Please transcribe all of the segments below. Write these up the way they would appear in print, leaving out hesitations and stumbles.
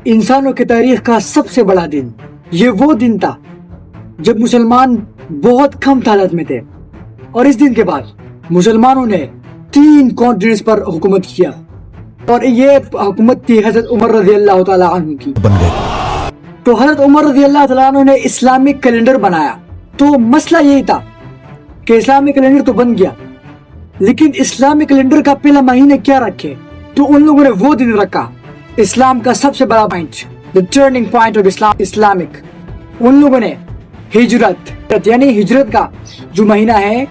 इंसानों की तारीख का सबसे बड़ा दिन, ये वो दिन था जब मुसलमान बहुत कम तादाद में थे, और इस दिन के बाद मुसलमानों ने 3 कॉन्टिनेंट्स पर हुकूमत किया, और ये हुकूमत थी हजरत उमर रज़ी अल्लाह तआला अन्हु की। तो हजरत उमर रज़ी अल्लाह तआला अन्हु ने इस्लामिक कैलेंडर बनाया। तो मसला यही था कि इस्लामिक कैलेंडर तो बन गया, लेकिन इस्लामिक कैलेंडर का पहला महीने क्या रखे? तो उन लोगों ने वो दिन रखा इस्लाम का सबसे बड़ा point, the turning point of Islamic. उन लोगों ने हिजरत यानी हिजरत का जो महीना है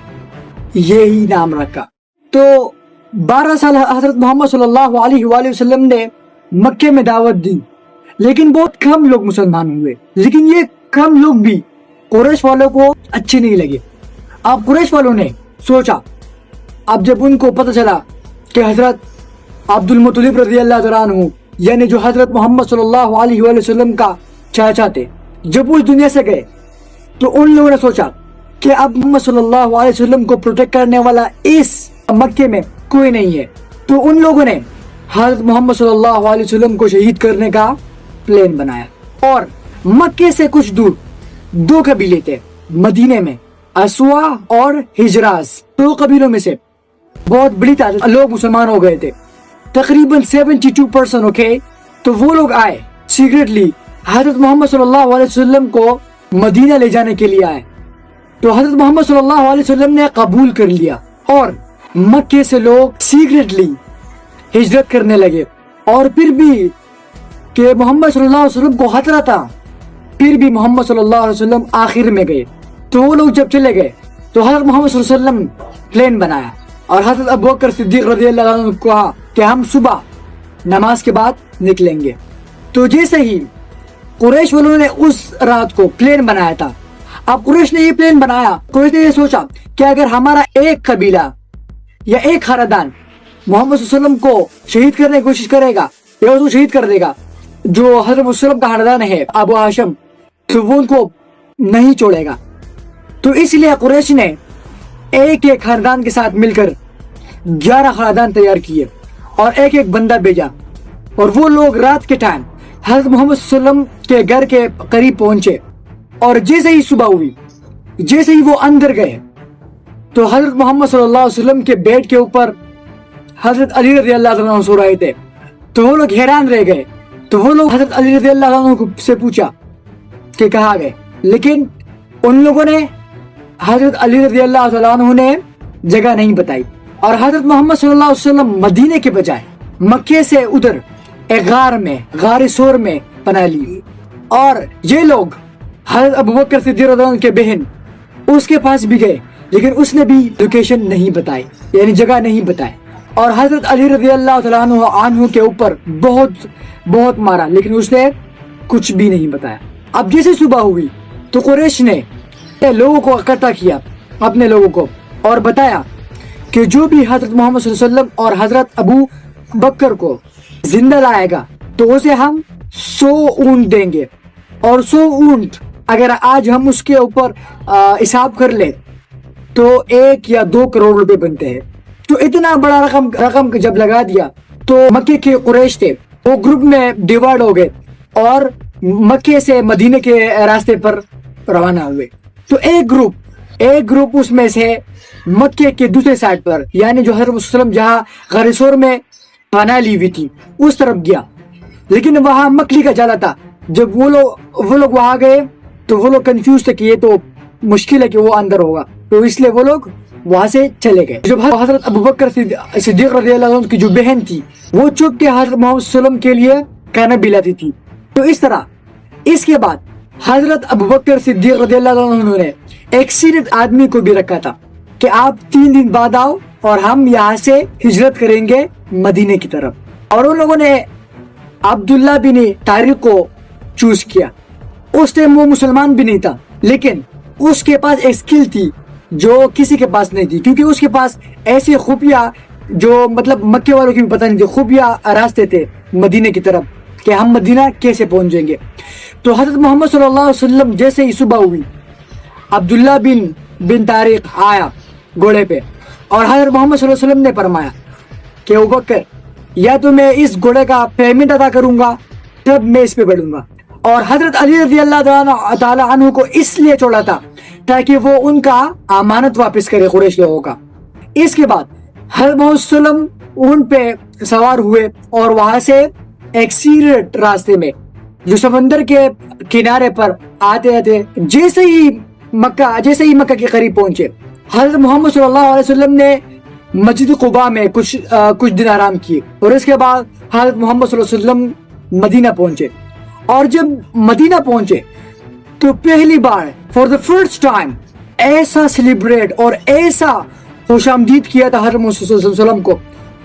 यही नाम रखा। तो 12 साल हजरत मोहम्मद सल्लल्लाहु अलैहि वसल्लम ने मक्के में दावत दी, लेकिन बहुत कम लोग मुसलमान हुए। लेकिन ये कम लोग भी कुरैश वालों को अच्छे नहीं लगे। अब कुरैश वालों ने सोचा, अब जब उनको पता चला कि हजरत अब्दुल मुत्तलिब रज़ी अल्लाह तआला अन्हु यानी जो हजरत मोहम्मद सल्लल्लाहु अलैहि वसल्लम का चाचा थे, जब वो इस दुनिया से गए, तो उन लोगों ने सोचा कि अब मोहम्मद सल्लल्लाहु अलैहि वसल्लम को प्रोटेक्ट करने वाला इस मक्के में कोई नहीं है। तो उन लोगों ने हजरत मोहम्मद सल्लल्लाहु अलैहि वसल्लम को शहीद करने का प्लान बनाया। और मक्के से कुछ दूर 2 कबीले थे मदीने में, असवा और हिजराज। 2 कबीलों में से बहुत बड़ी तादाद लोग मुसलमान हो गए थे, तकरीबन 72%। ओके, तो वो लोग आए सीक्रेटली हजरत मोहम्मद सल्लल्लाहु अलैहि वसल्लम को मदीना ले जाने के लिए आए। तो हजरत मोहम्मद सल्लल्लाहु अलैहि वसल्लम ने कबूल कर लिया, और मक्के से लोग सीक्रेटली हिजरत करने लगे। और फिर भी कि मोहम्मद सल्लल्लाहु अलैहि वसल्लम को खतरा था, फिर भी मोहम्मद सल्लल्लाहु अलैहि वसल्लम आखिर में गए। तो वो लोग जब चले गए, तो हजरत मोहम्मद सल्लल्लाहु अलैहि वसल्लम प्लान बनाया, और हजरत अबू बकर सिद्दीक रज़ी अल्लाह अन्हु को कहा कि हम सुबह नमाज के बाद निकलेंगे। तो जैसे ही कुरैश वालों ने उस रात को प्लान बनाया था, अब कुरैश ने ये प्लान बनाया, कुरैश ने ये सोचा कि अगर हमारा एक कबीला या एक खानदान मोहम्मद सल्लल्लाहु अलैहि वसल्लम को शहीद करने की कोशिश करेगा या उसको शहीद कर देगा, जो हजरत मुसल्लम का खानदान है अबू हाशिम, तो वो उनको नहीं छोड़ेगा। तो इसलिए कुरैश ने एक एक खानदान के साथ मिलकर 11 खानदान तैयार किए और एक एक बंदा भेजा, और वो लोग रात के टाइम हजरत मोहम्मद सल्लल्लाहु अलैहि वसल्लम के घर के करीब पहुंचे। और जैसे ही सुबह हुई, जैसे ही वो अंदर गए, तो हजरत मोहम्मद सल्लल्लाहु अलैहि वसल्लम के बेड के ऊपर हजरत अली रज़ी अल्लाह तआला अन्हु सो रहे थे। तो वो लोग हैरान रह गए। तो वो लोग हजरत अली रज़ी अल्लाह तआला अन्हु से पूछा कि कहाँ गए, लेकिन उन लोगों ने हजरत अली रज़ी अल्लाह तआला अन्हु ने जगह नहीं बताई। और हजरत मोहम्मद सल्लल्लाहु अलैहि वसल्लम मदीने के बजाय मक्के से उधर एक गार में, गार सोर में पनाह ली। और ये लोग हजरत अबू बकर सिद्दीक रज़ी अल्लाह अन्हु के बहन उसके पास भी गए, लेकिन उसने भी लोकेशन नहीं बताई, यानी जगह नहीं बताई। और हजरत अली रज़ी अल्लाह तआला अन्हु के ऊपर बहुत मारा, लेकिन उसने कुछ भी नहीं बताया। अब जैसे सुबह हुई, तो कुरैश ने लोगों को इकट्ठा किया, अपने लोगों को, और बताया कि जो भी हजरत मोहम्मद सल्लल्लाहु अलैहि वसल्लम और हजरत अबू बकर को जिंदा लाएगा, तो उसे हम 100 ऊंट देंगे। और 100 ऊंट अगर आज हम उसके ऊपर हिसाब कर ले, तो 1 या 2 करोड़ रुपए बनते हैं। तो इतना बड़ा रकम जब लगा दिया, तो मक्के के कुरैश थे, वो ग्रुप में डिवाइड हो गए और मक्के से मदीने के रास्ते पर रवाना हुए। तो एक ग्रुप उसमें से मक्के के दूसरे साइड पर, यानी जो हजरत मुसल्लम जहाँ गार सोर में पनाह ली हुई थी, उस तरफ गया। लेकिन वहाँ मकड़ी का जाला था। जब वो लोग वहाँ गए, तो वो लोग कंफ्यूज थे कि ये तो मुश्किल है कि वो अंदर होगा, तो इसलिए वो लोग वहाँ से चले गए। जब हजरत अबू बकर सिद्दीक रज़ी अल्लाह अन्हु की जो बहन थी, वो चुप के हजरत मोहम्मद सल्लल्लाहु अलैहि वसल्लम के लिए खाना पिलाती थी। तो इस तरह इसके बाद हजरत अबू बकर सिद्दीक रज़ी अल्लाह अन्हु ने एक सीनियर आदमी को भी रखा था कि आप 3 दिन बाद आओ और हम यहाँ से हिजरत करेंगे मदीने की तरफ। और उन लोगों ने अब्दुल्ला बिन तारिक को चूज किया। उस टाइम वो मुसलमान भी नहीं था, लेकिन उसके पास एक स्किल थी जो किसी के पास नहीं थी, क्योंकि उसके पास ऐसे खुफिया, जो मतलब मक्के वालों की भी पता नहीं थी, खुफिया रास्ते थे मदीने की तरफ कि हम मदीना कैसे पहुंचेंगे। तो हजरत मोहम्मद सल्लल्लाहु अलैहि वसल्लम जैसे ही सुबह हुई, अब्दुल्ला बिन तारिक आया घोड़े पे, और हजरत मोहम्मद सल्लल्लाहु अलैहि वसल्लम ने फरमाया कि अबू बकर, या तो मैं इस घोड़े का पेमेंट अदा करूंगा, تب میں اس پہ بڑھوں گا. اور حضرت علی رضی اللہ تعالیٰ عنہ کو اس لیے چھوڑا تھا تاکہ وہ ان کا امانت واپس کرے قریش لوگوں کا. اس کے بعد حضرت محمد صلی اللہ علیہ وسلم اون پہ سوار ہوئے اور وہاں سے ایک سیریٹ راستے میں جو سمندر کے کنارے پر آتے تھے جیسے ہی مکہ کے قریب پہنچے حضرت محمد صلی اللہ علیہ وسلم نے مسجد قباء میں کچھ دن آرام کیے اور اس کے بعد حضرت محمد صلی اللہ علیہ وسلم مدینہ پہنچے. اور جب مدینہ پہنچے تو پہلی bar for the first time ایسا سیلیبریٹ اور ایسا خوش آمدید کیا تھا حضرت محمد صلی اللہ علیہ وسلم کو.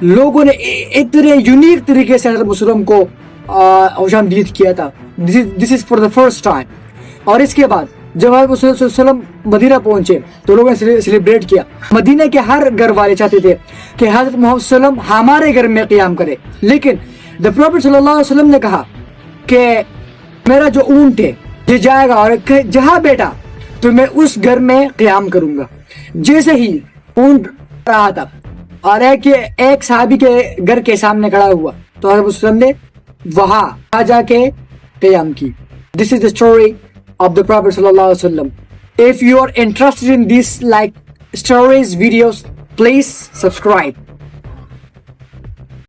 لوگوں نے اتنے یونیک طریقے سے حضرت وسلم کو خوش آمدید کیا تھا. This is for the first time. اور اس کے بعد جب حضرت صلی اللہ علیہ وسلم مدینہ پہنچے تو لوگوں نے سیلیبریٹ کیا. مدینہ کے ہر گھر والے چاہتے تھے کہ حضرت محمد صلی اللہ علیہ وسلم ہمارے گھر میں قیام کرے, لیکن دا پروفیٹ صلی اللہ علیہ وسلم نے کہا کہ میرا جو اونٹ ہے یہ جائے گا اور جہاں بیٹا تو میں اس گھر میں قیام کروں گا. جیسے ہی اونٹ رہا تھا اور ایک صحابی کے گھر کے سامنے کھڑا ہوا تو حضرت وسلم نے وہاں جا کے قیام کی. This is the story of the Prophet sallallahu alaihi wasallam. If you are interested in these like stories videos, please subscribe.